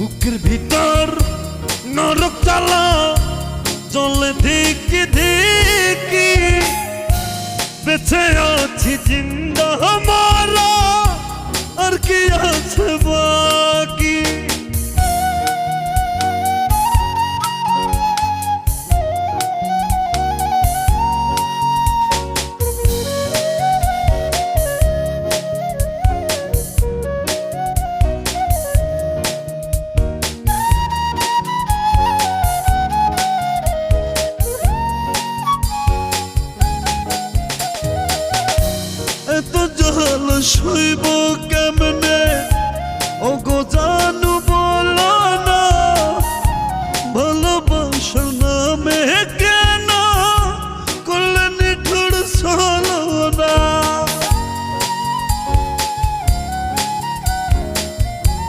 বুকের ভিতর নরক জ্বালা চলে ধিকি ধিকি, বেঁচে আছি জিন্দা মারা আর কি আছে বাকি। এত জল সইব কেমনে ও গো জানু